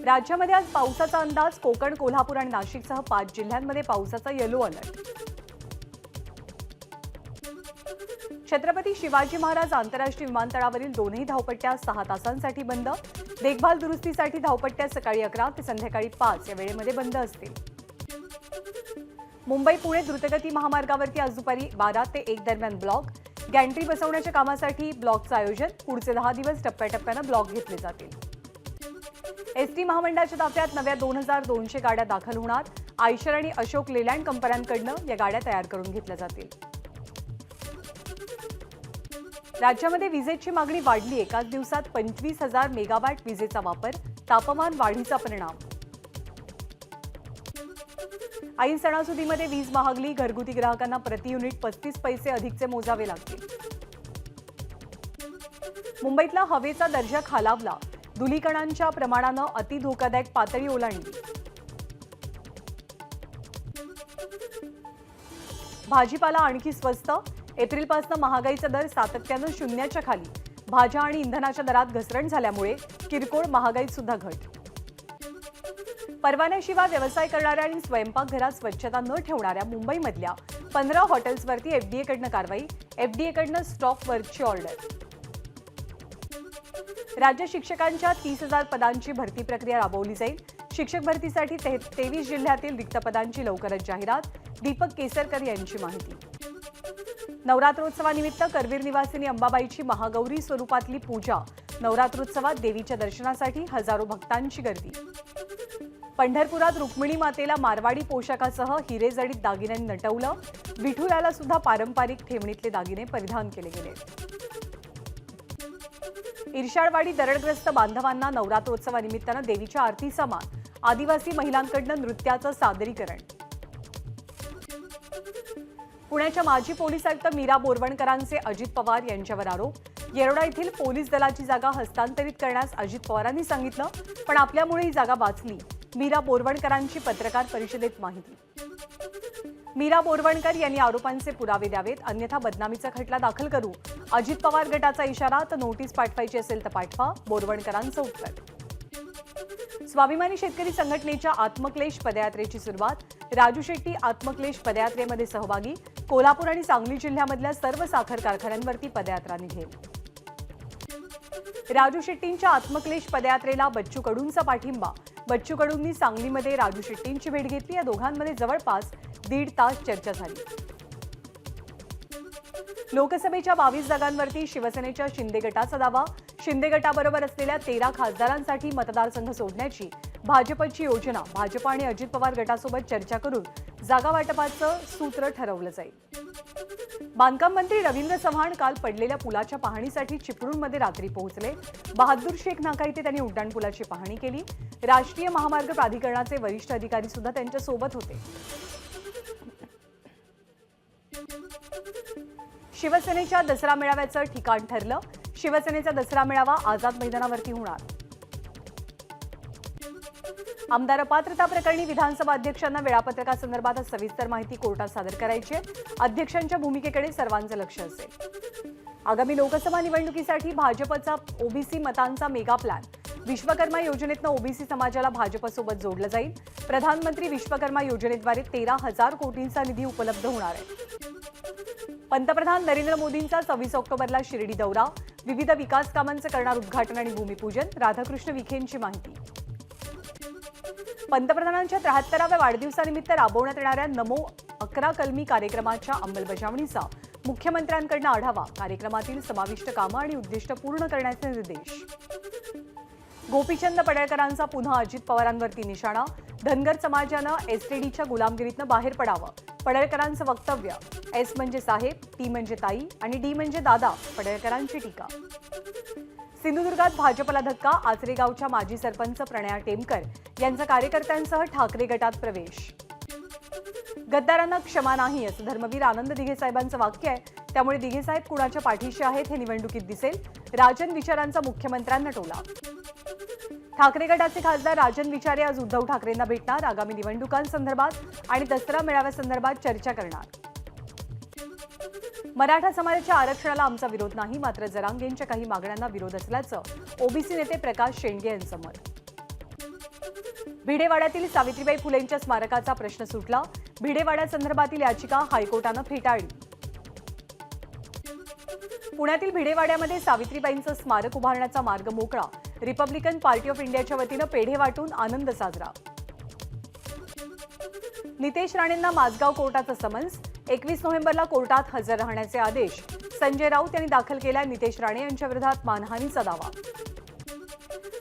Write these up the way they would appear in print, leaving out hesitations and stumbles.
राज्यामध्ये आज पावसाचा अंदाज. कोकण, कोल्हापूर आणि नाशिकसह 5 जिल्ह्यांमध्ये पावसाचा येलो अलर्ट. छत्रपती शिवाजी महाराज आंतरराष्ट्रीय विमानतळावरील दोन्ही धावपट्ट्या 6 तासांसाठी बंद. देखभाल दुरुस्तीसाठी धावपट्ट्या सकाळी 11 ते संध्याकाळी 5 या वेळेमध्ये बंद असतील. मुंबई पुणे द्रुतगती महामार्गावरती आज दुपारी 12 ते 1 दरम्यान ब्लॉक. गॅन्ट्री बसवण्याच्या कामासाठी ब्लॉकचं आयोजन. पुढचे 10 दिवस टप्प्याटप्प्यानं ब्लॉक घेतले जातील. एसटी महामंडळाच्या ताफ्यात नव्या 2200 गाड्या दाखल होणार. आयशर आणि अशोक लेलँड कंपन्यांकडून या गाड्या तयार करून घेतल्या जातील. राज्यामध्ये विजेची मागणी वाढली. एकाच दिवसात 25,000 मेगावॅट विजेचा वापर. तापमान वाढीचा परिणाम. ऐन सणासुदीमध्ये वीज महागली. घरगुती ग्राहकांना प्रति युनिट 35 पैसे अधिकचे मोजावे लागतील. मुंबईतला हवेचा दर्जा खालावला. धुलीकणांच्या प्रमाणानं अति धोकादायक पातळी ओलांडली. भाजीपाला आणखी स्वस्त. एप्रिलपासून महागाईचा दर सातत्यानं शून्याच्या खाली. भाज्या आणि इंधनाच्या दरात घसरण झाल्यामुळे किरकोळ महागाईत सुद्धा घट. परवान्याशिवाय व्यवसाय करणाऱ्या आणि स्वयंपाकघरात स्वच्छता न ठेवणाऱ्या मुंबईमधल्या 15 हॉटेल्सवरती एफडीएकडनं कारवाई. एफडीएकडनं स्टॉक वर्कची ऑर्डर. राज्य शिक्षकांच्या 30,000 पदांची भरती प्रक्रिया राबवली जाईल. शिक्षक भरतीसाठी 23 जिल्ह्यातील रिक्त पदांची लवकरच जाहिरात. दीपक केसरकर यांची माहिती. नवरात्रोत्सवानिमित्त करवीर निवासिनी अंबाबाईची महागौरी स्वरूपातली पूजा. नवरात्रोत्सवात देवीच्या दर्शनासाठी हजारो भक्तांची गर्दी. पंढरपुरात रुक्मिणी मातेला मारवाडी पोशाखासह हिरेजडित दागिन्यांनी नटवलं. विठुराला सुद्धा पारंपरिक ठेवणीतले दागिने परिधान केले गेले. इर्शाळवाडी दरडग्रस्त बांधवांना नवरात्रोत्सवानिमित्तानं देवीच्या आरतीचा मान. आदिवासी महिलांकडून नृत्याचं सादरीकरण. पुण्याच्या माजी पोलीस आयुक्त मीरा बोरवणकरांचे अजित पवार यांच्यावर आरोप. येरवडा येथील पोलीस दलाची जागा हस्तांतरित करण्यास अजित पवारांनी सांगितलं, पण आपल्यामुळे ही जागा वाचली. मीरा बोरवणकरांची पत्रकार परिषदेत माहिती. मीरा बोरवणकर यांनी आरोपांचे पुरावे द्यावेत, अन्यथा बदनामीचा खटला दाखल करू. अजित पवार गटाचा इशारा. तर नोटीस पाठवायची असेल तर पाठवा. बोरवणकरांचं उत्तर. स्वाभिमानी शेतकरी संघटनेच्या आत्मक्लेश पदयात्रेची सुरुवात. राजू शेट्टी आत्मक्लेश पदयात्रेमध्ये सहभागी. कोल्हापूर आणि सांगली जिल्ह्यामधल्या सर्व साखर कारखान्यांवरती पदयात्रा निघेल. राजू शेट्टींच्या आत्मक्लेश पदयात्रेला बच्चू कडूंचा पाठिंबा. बच्चू कडूंनी सांगलीमध्ये राजू शेट्टींची भेट घेतली. या दोघांमध्ये जवळपास 1.5 तास चर्चा झाली. लोकसभेच्या 22 जागांवरती शिवसेनेच्या शिंदे गटाचा दावा. शिंदे गटाबरोबर असलेल्या 13 खासदारांसाठी मतदारसंघ सोडण्याची भाजपची योजना. भाजप आणि अजित पवार गटासोबत चर्चा करून जागा वाटपाचं सूत्र ठरवलं जाईल. बांधकाम मंत्री रवींद्र चव्हाण काल पडलेल्या पुलाच्या पाहणीसाठी चिपळूणमध्ये रात्री पोहोचले. बहादूर शेख नाका इथे त्यांनी उड्डाणपुलाची पाहणी केली. राष्ट्रीय महामार्ग प्राधिकरणाचे वरिष्ठ अधिकारी सुद्धा त्यांच्या सोबत होते. शिवसेनेच्या दसरा मेळाव्याचं ठिकाण ठरलं. शिवसेनेचा दसरा मेळावा आझाद मैदानावरती होणार. आमदार अपात्रता प्रकरणी विधानसभा अध्यक्षांना वेळापत्रकासंदर्भात सविस्तर माहिती कोर्टात सादर करायची आहे. अध्यक्षांच्या भूमिकेकडे सर्वांचं लक्ष असेल. आगामी लोकसभा निवडणुकीसाठी भाजपचा ओबीसी मतांचा मेगा प्लॅन. विश्वकर्मा योजनेतनं ओबीसी समाजाला भाजपसोबत जोडलं जाईल. प्रधानमंत्री विश्वकर्मा योजनेद्वारे 13,000 कोटींचा निधी उपलब्ध होणार आहे. पंतप्रधान नरेंद्र मोदींचा 24 ऑक्टोबरला शिर्डी दौरा. विविध विकास कामांचं करणार उद्घाटन आणि भूमिपूजन. राधाकृष्ण विखेंची माहिती. पंतप्रधानांच्या 73व्या वाढदिवसानिमित्त राबवण्यात येणाऱ्या नमो 11 कलमी कार्यक्रमाच्या अंमलबजावणीचा मुख्यमंत्र्यांकडून आढावा. कार्यक्रमातील समाविष्ट कामं आणि उद्दिष्ट पूर्ण करण्याचे निर्देश. गोपीचंद पडळकरांचा पुन्हा अजित पवारांवरती निशाणा. धनगर समाजानं एसटीडीच्या गुलामगिरीतनं बाहेर पडावं. पडळकरांचं वक्तव्य. एस म्हणजे साहेब, टी म्हणजे ताई आणि डी म्हणजे दादा. पडळकरांची टीका. सिंधुदुर्गात भाजपला धक्का. आचरेगावच्या माजी सरपंच प्रणया टेमकर यांचा कार्यकर्त्यांसह ठाकरे गटात प्रवेश. गद्दारांना क्षमा नाही असं धर्मवीर आनंद दिघे साहेबांचं वाक्य आहे. त्यामुळे दिघे साहेब कुणाच्या पाठीशी आहेत हे निवडणुकीत दिसेल. राजन विचारांचा मुख्यमंत्र्यांना टोला. ठाकरे गटाचे खासदार राजन विचारे आज उद्धव ठाकरेंना भेटणार. आगामी निवडणुकांसंदर्भात आणि दसरा मेळाव्यासंदर्भात चर्चा करणार. मराठा समाजाच्या आरक्षणाला आमचा विरोध नाही, मात्र जरांगेंच्या काही मागण्यांना विरोध असल्याचं ओबीसी नेते प्रकाश शेंडगे यांचं मत. भिडेवाड्यातील सावित्रीबाई फुलेंच्या स्मारकाचा प्रश्न सुटला. भिडेवाड्यासंदर्भातील याचिका हायकोर्टानं फेटाळली. पुण्यातील भिडेवाड्यामध्ये सावित्रीबाईंचं स्मारक उभारण्याचा मार्ग मोकळा. रिपब्लिकन पार्टी ऑफ इंडियाच्या वतीनं पेढे वाटून आनंद साजरा. नितेश राणेंना माझगाव कोर्टाचं समन्स. 21 नोव्हेंबरला कोर्टात हजर राहण्याचे आदेश. संजय राऊत यांनी दाखल केला नितेश राणे यांच्या विरोधात मानहानीचा दावा.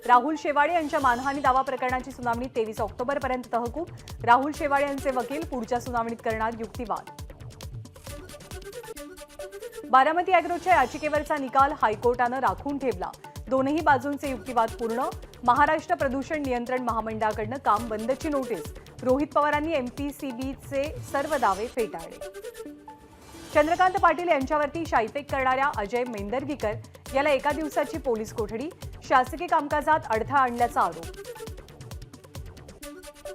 राहुल शेवाळे यांच्या मानहानी दावा प्रकरणाची सुनावणी 23 ऑक्टोबरपर्यंत तहकूब. राहुल शेवाळे यांचे वकील पुढच्या सुनावणीत करणार युक्तिवाद. बारामती अॅग्रोच्या याचिकेवरचा निकाल हायकोर्टानं राखून ठेवला. दोनही बाजूंचे युक्तिवाद पूर्ण. महाराष्ट्र प्रदूषण नियंत्रण महामंडळाकडनं काम बंदची नोटीस. रोहित पवारांनी एमपीसीबीचे सर्व दावे फेटाळले. चंद्रकांत पाटील यांच्यावरती शाईफेक करणाऱ्या अजय मेंदरगीकर याला एका दिवसाची पोलीस कोठडी. शासकीय कामकाजात अडथळा आणल्याचा आरोप.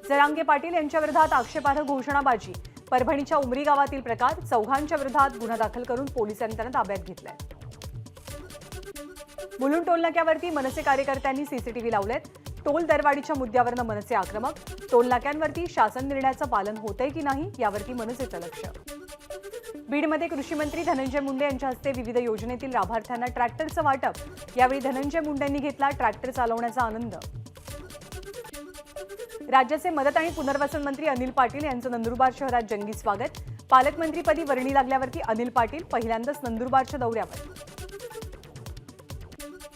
जरांगे पाटील यांच्या विरोधात आक्षेपार्ह घोषणाबाजी. परभणीच्या उमरी गावातील प्रकार. चौघांच्या विरोधात गुन्हा दाखल करून पोलिसांनी त्यांना ताब्यात घेतलाय. मुलुंड टोलनाक्यावरती मनसे कार्यकर्त्यांनी सीसीटीव्ही लावलेत. टोल दरवाढीच्या मुद्द्यावरनं मनसे आक्रमक. टोलनाक्यांवरती शासन निर्णयाचं पालन होतंय की नाही यावरती मनसेचं लक्ष. बीडमध्ये कृषी मंत्री धनंजय मुंडे यांच्या हस्ते विविध योजनेतील लाभार्थ्यांना ट्रॅक्टरचं वाटप. यावेळी धनंजय मुंडेंनी घेतला ट्रॅक्टर चालवण्याचा आनंद. राज्याचे मदत आणि पुनर्वसन मंत्री अनिल पाटील यांचं नंदुरबार शहरात जंगी स्वागत. पालकमंत्रीपदी वर्णी लागल्यावरती अनिल पाटील पहिल्यांदाच नंदुरबारच्या दौऱ्यावर.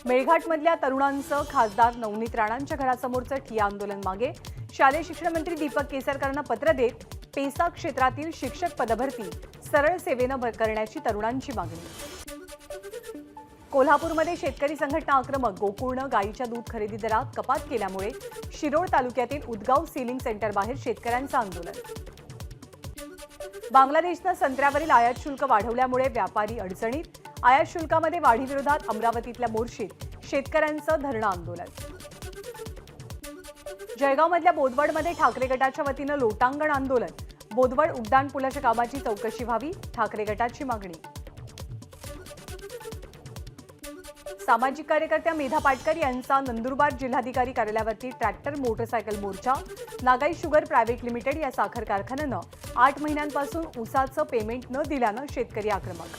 मेळघाटमधल्या तरुणांचं खासदार नवनीत राणांच्या घरासमोरचं ठिय्या आंदोलन मागे. शालेय शिक्षण मंत्री दीपक केसरकरांना पत्र देत पेसा क्षेत्रातील शिक्षक पदभरती सरळ सेवेनं करण्याची तरुणांची मागणी. कोल्हापूरमध्ये शेतकरी संघटना आक्रमक. गोकुळनं गायीच्या दूध खरेदी दरात कपात केल्यामुळे शिरोळ तालुक्यातील उदगाव सीलिंग सेंटर बाहेर शेतकऱ्यांचं आंदोलन. बांगलादेशनं संत्र्यावरील आयात शुल्क वाढवल्यामुळे व्यापारी अडचणीत. आयात शुल्कामध्ये वाढीविरोधात अमरावतीतल्या मोर्शीत शेतकऱ्यांचं धरणं आंदोलन. जळगावमधल्या बोदवडमध्ये ठाकरे गटाच्या वतीनं लोटांगण आंदोलन. बोदवड उड्डाणपुलाच्या कामाची चौकशी व्हावी ठाकरे गटाची मागणी. सामाजिक कार्यकर्त्या मेधा पाटकर यांचा नंदुरबार जिल्हाधिकारी कार्यालयावरती ट्रॅक्टर मोटरसायकल मोर्चा. नागाई शुगर प्रायव्हेट लिमिटेड या साखर कारखान्यानं 8 महिन्यांपासून ऊसाचं पेमेंट न दिल्यानं शेतकरी आक्रमक.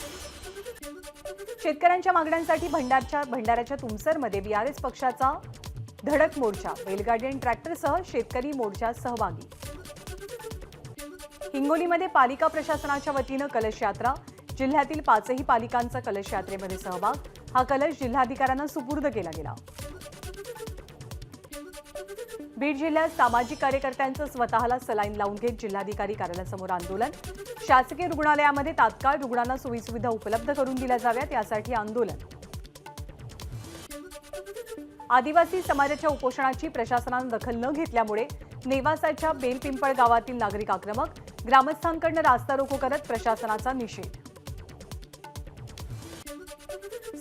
शेतकऱ्यांच्या मागण्यांसाठी भंडाऱ्याच्या तुमसरमध्ये बीआरएस पक्षाचा धडक मोर्चा. बैलगाडी आणि ट्रॅक्टरसह शेतकरी मोर्चात सहभागी. हिंगोलीमध्ये पालिका प्रशासनाच्या वतीनं कलश यात्रा. जिल्ह्यातील 5ही पालिकांचा कलश यात्रेमध्ये सहभाग. हा कलश जिल्हाधिकाऱ्यांना सुपूर्द केला गेला. बीड जिल्ह्यात सामाजिक कार्यकर्त्यांचं स्वतःला सलाईन लावून घेत जिल्हाधिकारी कार्यालयासमोर आंदोलन. शासकीय रुग्णालयामध्ये तात्काळ रुग्णांना सोयीसुविधा उपलब्ध करून दिल्या जाव्यात यासाठी आंदोलन. आदिवासी समाजाच्या उपोषणाची प्रशासनानं दखल न घेतल्यामुळे नेवासाच्या बेलपिंपळ गावातील नागरिक आक्रमक. ग्रामस्थांकडून रास्ता रोको करत प्रशासनाचा निषेध.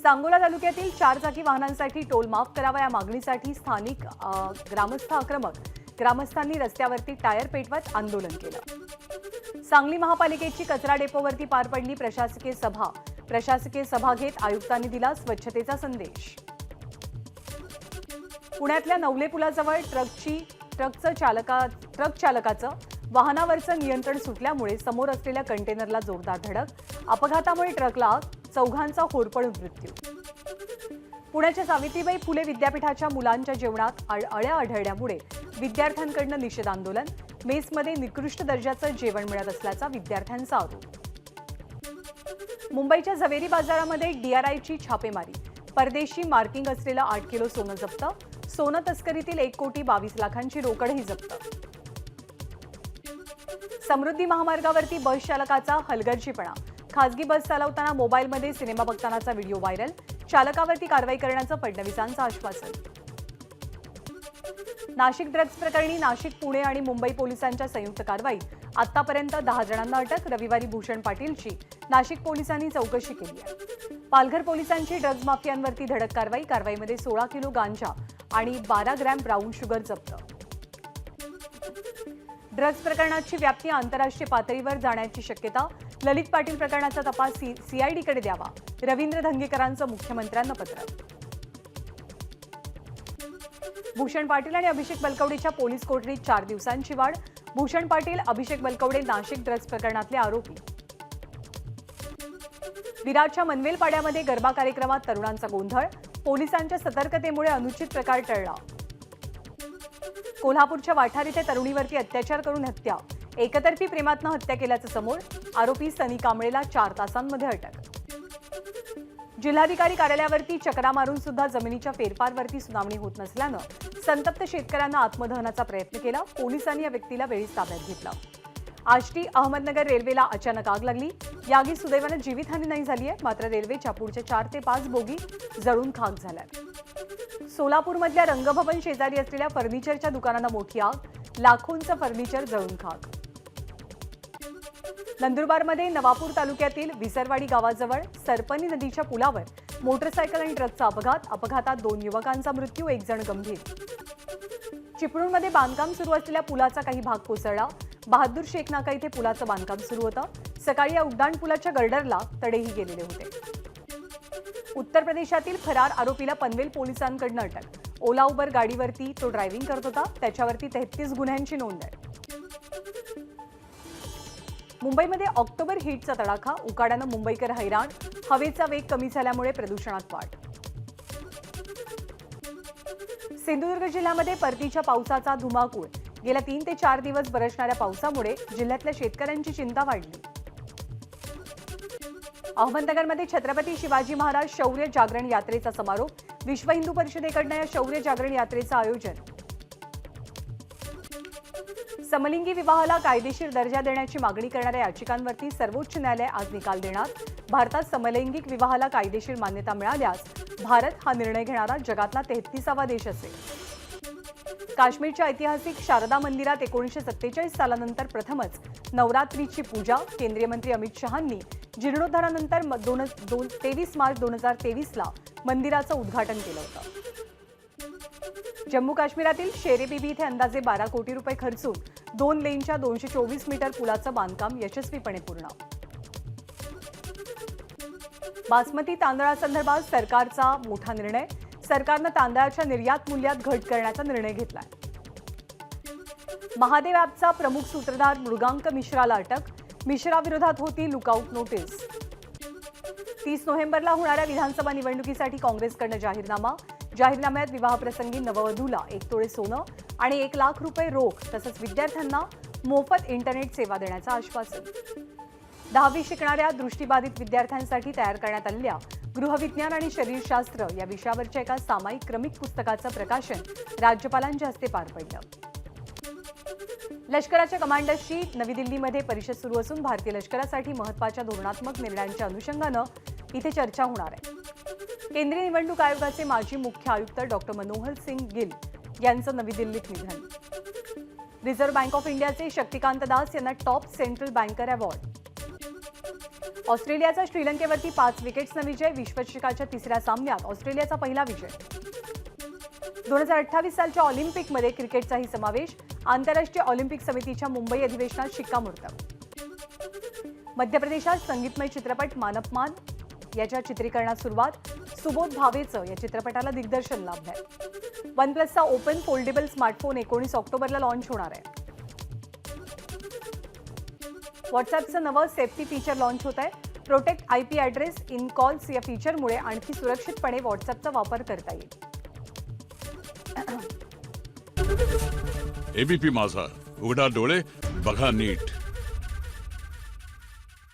सांगोला तालुक्यातील 4 चाकी वाहनांसाठी टोल माफ करावा या मागणीसाठी स्थानिक ग्रामस्थ आक्रमक. ग्रामस्थांनी रस्त्यावरती टायर पेटवत आंदोलन केलं. सांगली महापालिकेची कचरा डेपोवरती पार पडली प्रशासकीय सभा. प्रशासकीय सभा घेत आयुक्तांनी दिला स्वच्छतेचा संदेश. पुण्यातल्या नवले पुलाजवळ ट्रक चालकाचं वाहनावरचं नियंत्रण सुटल्यामुळे समोर असलेल्या कंटेनरला जोरदार धडक. अपघातामुळे ट्रकला आग. चौघांचा होरपळून मृत्यू. पुण्याच्या सावित्रीबाई फुले विद्यापीठाच्या मुलांच्या जेवणात अळ्या आढळल्यामुळे विद्यार्थ्यांकडून निषेध आंदोलन. मेसमध्ये निकृष्ट दर्जाचं जेवण मिळत असल्याचा विद्यार्थ्यांचा आरोप. मुंबईच्या झवेरी बाजारामध्ये डीआरआयची छापेमारी. परदेशी मार्किंग असलेलं 8 किलो सोनं जप्त. सोनं तस्करीतील 1,22,00,000ची रोकडही जप्त. समृद्धी महामार्गावरती बस चालकाचा हलगर्जीपणा. खासगी बस चालवताना मोबाईलमध्ये सिनेमा बघतानाचा व्हिडिओ व्हायरल. चालकावरती कारवाई करण्याचं फडणवीसांचं आश्वासन. नाशिक ड्रग्ज प्रकरणी नाशिक, पुणे आणि मुंबई पोलिसांच्या संयुक्त कारवाईत आतापर्यंत 10 जणांना अटक. रविवारी भूषण पाटीलची नाशिक पोलिसांनी चौकशी केली आहे. पालघर पोलिसांची ड्रग्ज माफियांवरती धडक कारवाई. कारवाईमध्ये 16 किलो गांजा आणि 12 ग्रॅम ब्राऊन शुगर जप्त. ड्रग्ज प्रकरणाची व्याप्ती आंतरराष्ट्रीय पातळीवर जाण्याची शक्यता. ललित पाटील प्रकरणाचा तपास सीआयडीकडे द्यावा. रवींद्र धंगेकरांचं मुख्यमंत्र्यांना पत्र. भूषण पाटील आणि अभिषेक बलकवडेच्या पोलीस कोठडीत 4 दिवसांची वाढ. भूषण पाटील, अभिषेक बलकवडे नाशिक ड्रग्ज प्रकरणातले आरोपी. विरारच्या मनवेल पाड्यामध्ये गरबा कार्यक्रमात तरुणांचा गोंधळ. पोलिसांच्या सतर्कतेमुळे अनुचित प्रकार टळला. कोल्हापूरच्या वाठार इथे तरुणीवरती अत्याचार करून हत्या. एकतर्फी प्रेमातनं हत्या केल्याचं समोर. आरोपी सनी कांबळेला 4 तासांमध्ये अटक. जिल्हाधिकारी कार्यालयावरती चकरा मारून सुद्धा जमिनीच्या फेरफारवरती सुनावणी होत नसल्यानं संतप्त शेतकऱ्यांना आत्मदहनाचा प्रयत्न केला. पोलिसांनी या व्यक्तीला वेळीच ताब्यात घेतलं. आष्टी अहमदनगर रेल्वेला अचानक आग लागली. या आगीत सुदैवानं जीवितहानी नाही झाली आहे, मात्र रेल्वेच्या पुढच्या 4 ते 5 बोगी जळून खाक झाल्यात. सोलापूरमधल्या रंगभवन शेजारी असलेल्या फर्निचरच्या दुकानांना मोठी आग. लाखोंचं फर्निचर जळून खाक. नंदुरबारमध्ये नवापूर तालुक्यातील विसरवाडी गावाजवळ सरपणी नदीच्या पुलावर मोटरसायकल आणि ट्रकचा अपघात. अपघातात 2 युवकांचा मृत्यू, 1 जण गंभीर. चिपळूणमध्ये बांधकाम सुरू असलेल्या पुलाचा काही भाग कोसळला. बहादूर शेख नाका इथे पुलाचं बांधकाम सुरू होतं. सकाळी या उड्डाण पुलाच्या गर्डरला तडेही गेलेले होते. उत्तर प्रदेशातील फरार आरोपीला पनवेल पोलिसांकडून अटक. ओला उबर गाडीवरती तो ड्रायव्हिंग करत होता. त्याच्यावरती 33 गुन्ह्यांची नोंद आहे. मुंबईमध्ये ऑक्टोबर हीटचा तडाखा. उकाड्यानं मुंबईकर हैराण. हवेचा वेग कमी झाल्यामुळे प्रदूषणात वाढ. सिंधुदुर्ग जिल्ह्यामध्ये परतीच्या पावसाचा धुमाकूळ. गेल्या 3 ते 4 दिवस बरसणाऱ्या पावसामुळे जिल्ह्यातल्या शेतकऱ्यांची चिंता वाढली. अहमदनगरमध्ये छत्रपती शिवाजी महाराज शौर्य जागरण यात्रेचा समारोप. विश्व हिंदू परिषदेकडून या शौर्य जागरण यात्रेचं आयोजन. समलिंगी विवाहाला कायदेशीर दर्जा देण्याची मागणी करणाऱ्या याचिकांवरती सर्वोच्च न्यायालय आज निकाल देणार. भारतात समलैंगिक विवाहाला कायदेशीर मान्यता मिळाल्यास भारत हा निर्णय घेणारा जगातला 33वा देश असेल. काश्मीरच्या ऐतिहासिक शारदा मंदिरात 1947 सालानंतर प्रथमच नवरात्रीची पूजा. केंद्रीय मंत्री अमित शहांनी जीर्णोद्धारानंतर 23 मार्च 2023ला मंदिराचं उद्घाटन केलं होतं. जम्मू काश्मीरातील शेरेबीबी इथे अंदाजे 12 कोटी रुपये खर्चून 2 लेनच्या 224 मीटर पुलाचं बांधकाम यशस्वीपणे पूर्ण. बासमती तांदळासंदर्भात सरकारचा मोठा निर्णय. सरकारनं तांदळाच्या निर्यात मूल्यात घट करण्याचा निर्णय घेतलाय. महादेव ॲपचा प्रमुख सूत्रधार मृगांक मिश्राला अटक. मिश्राविरोधात होती लुकआउट नोटीस. 30 नोव्हेंबरला होणाऱ्या विधानसभा निवडणुकीसाठी काँग्रेसकडनं जाहीरनामा. जाहीरनाम्यात विवाहप्रसंगी नववधूला 1 तोळे सोनं आणि 1 लाख रुपये रोख तसंच विद्यार्थ्यांना मोफत इंटरनेट सेवा देण्याचं आश्वासन. 10वी शिकणाऱ्या दृष्टिबाधित विद्यार्थ्यांसाठी तयार करण्यात आलेल्या गृहविज्ञान आणि शरीरशास्त्र या विषयावरच्या एका सामायिक क्रमिक पुस्तकाचं प्रकाशन राज्यपालांच्या हस्ते पार पडलं. लष्कराच्या कमांडर्सची नवी दिल्लीमध्ये परिषद सुरू असून भारतीय लष्करासाठी महत्त्वाच्या धोरणात्मक निर्णयांच्या अनुषंगानं इथे चर्चा होणार आहे. केंद्रीय निवडणूक आयोगाचे माजी मुख्य आयुक्त डॉक्टर मनोहर सिंग गिल यांचं नवी दिल्लीत निधन. रिझर्व्ह बँक ऑफ इंडियाचे शक्तिकांत दास यांना टॉप सेंट्रल बँकर अवॉर्ड. ऑस्ट्रेलियाचा श्रीलंकेवरती 5 विकेट्सनं विजय. विश्वचषकाच्या 3ऱ्या सामन्यात ऑस्ट्रेलियाचा पहिला विजय. 2028 सालच्या ऑलिम्पिकमध्ये क्रिकेटचाही समावेश. आंतरराष्ट्रीय ऑलिम्पिक समितीच्या मुंबई अधिवेशनात शिक्कामोर्तब. मध्य प्रदेशात संगीतमय चित्रपट मानपमान याच्या चित्रीकरणात सुरुवात. सुबोध भावेचं या चित्रपटाला दिग्दर्शन लाभलंय. OnePlusचा ओपन फोल्डेबल स्मार्टफोन 19 ऑक्टोबरला लॉन्च होणार आहे. व्हॉट्सअॅपचं नवं सेफ्टी फीचर लॉन्च होत आहे. Protect IP address in calls या फीचरमुळे आणखी सुरक्षितपणे व्हॉट्सअॅपचा वापर करता येईल. ABP माझा, उघडा डोळे बघा नीट.